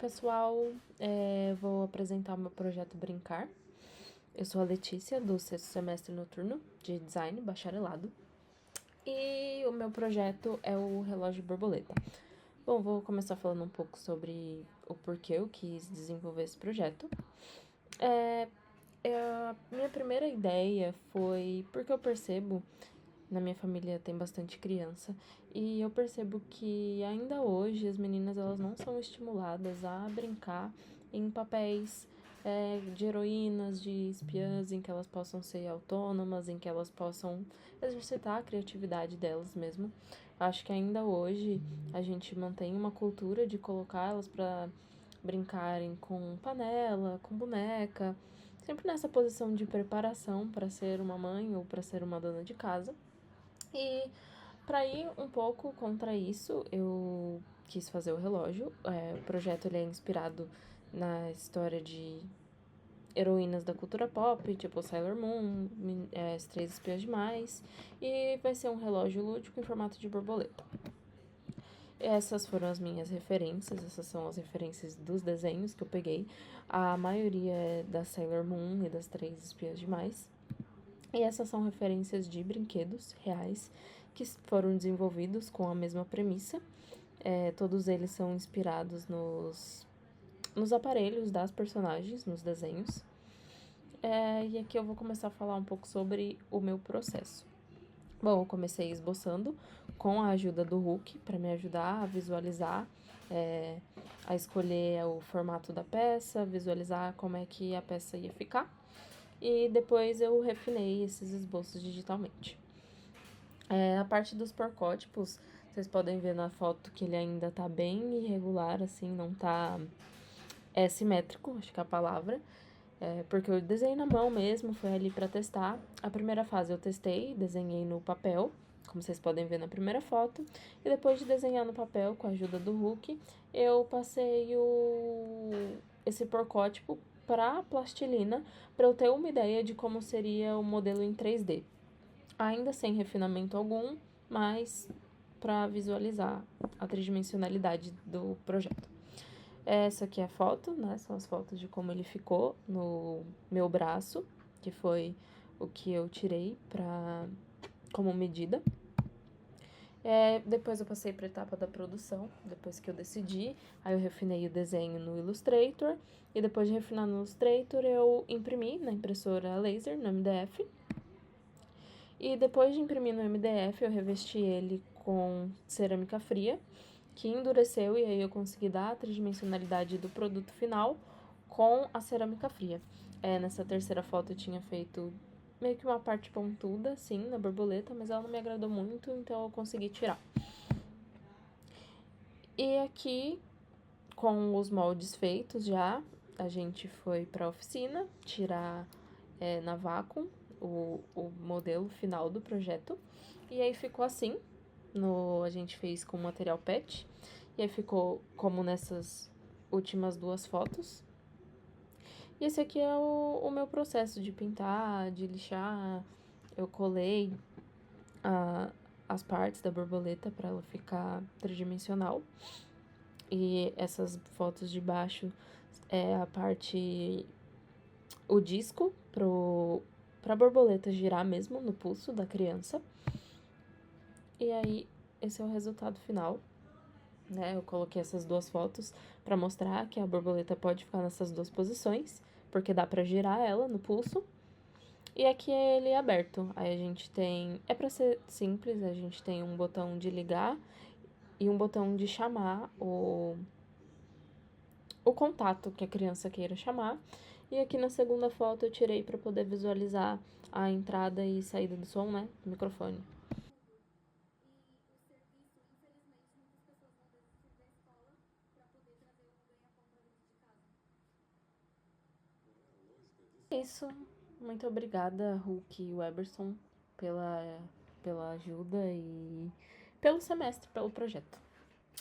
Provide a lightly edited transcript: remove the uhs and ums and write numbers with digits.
pessoal, vou apresentar o meu projeto Brincar. Eu sou a Letícia, do sexto semestre noturno de Design, bacharelado. E o meu projeto é o relógio borboleta. Bom, vou começar falando um pouco sobre o porquê eu quis desenvolver esse projeto. A minha primeira ideia foi porque eu percebo, na minha família tem bastante criança, e eu percebo que ainda hoje as meninas elas não são estimuladas a brincar em papéis de heroínas, de espiãs, em que elas possam ser autônomas, em que elas possam exercitar a criatividade delas mesmo. Acho que ainda hoje a gente mantém uma cultura de colocar elas para brincarem com panela, com boneca, sempre nessa posição de preparação para ser uma mãe ou para ser uma dona de casa. E para ir um pouco contra isso, eu quis fazer o relógio. O projeto ele é inspirado na história de heroínas da cultura pop, tipo Sailor Moon, As Três Espiãs Demais, e vai ser um relógio lúdico em formato de borboleta. Essas foram as minhas referências, essas são as referências dos desenhos que eu peguei. A maioria é da Sailor Moon e das Três Espiãs Demais. E essas são referências de brinquedos reais que foram desenvolvidos com a mesma premissa. Todos eles são inspirados nos aparelhos das personagens, nos desenhos. E aqui eu vou começar a falar um pouco sobre o meu processo. Bom, eu comecei esboçando com a ajuda do Hulk para me ajudar a visualizar, a escolher o formato da peça, visualizar como é que a peça ia ficar. E depois eu refinei esses esboços digitalmente. A parte dos porcótipos, vocês podem ver na foto que ele ainda tá bem irregular, assim, não tá simétrico, acho que é a palavra. Porque eu desenhei na mão mesmo, foi ali para testar. A primeira fase eu testei, desenhei no papel, como vocês podem ver na primeira foto. E depois de desenhar no papel, com a ajuda do Hulk, eu passei esse porcótipo para plastilina, para eu ter uma ideia de como seria o modelo em 3D. Ainda sem refinamento algum, mas para visualizar a tridimensionalidade do projeto. Essa aqui é a foto, né? São as fotos de como ele ficou no meu braço, que foi o que eu tirei como medida. Depois eu passei para a etapa da produção, depois que eu decidi. Aí eu refinei o desenho no Illustrator. E depois de refinar no Illustrator, eu imprimi na impressora laser, no MDF. E depois de imprimir no MDF, eu revesti ele com cerâmica fria, que endureceu, e aí eu consegui dar a tridimensionalidade do produto final com a cerâmica fria. Nessa terceira foto eu tinha feito meio que uma parte pontuda, sim, na borboleta, mas ela não me agradou muito, então eu consegui tirar. E aqui, com os moldes feitos já, a gente foi para a oficina tirar na Wacom o modelo final do projeto. E aí ficou assim, a gente fez com material PET, e aí ficou como nessas últimas duas fotos. E esse aqui é o meu processo de pintar, de lixar. Eu colei as partes da borboleta para ela ficar tridimensional. E essas fotos de baixo é a parte, o disco pra borboleta girar mesmo no pulso da criança. E aí, esse é o resultado final, né? Eu coloquei essas duas fotos para mostrar que a borboleta pode ficar nessas duas posições, porque dá para girar ela no pulso. E aqui é ele aberto. Aí a gente tem, para ser simples, a gente tem um botão de ligar e um botão de chamar o contato que a criança queira chamar. E aqui na segunda foto eu tirei para poder visualizar a entrada e saída do som, né, do microfone. É isso. Muito obrigada, Hulk e Weberson, pela ajuda e pelo semestre, pelo projeto.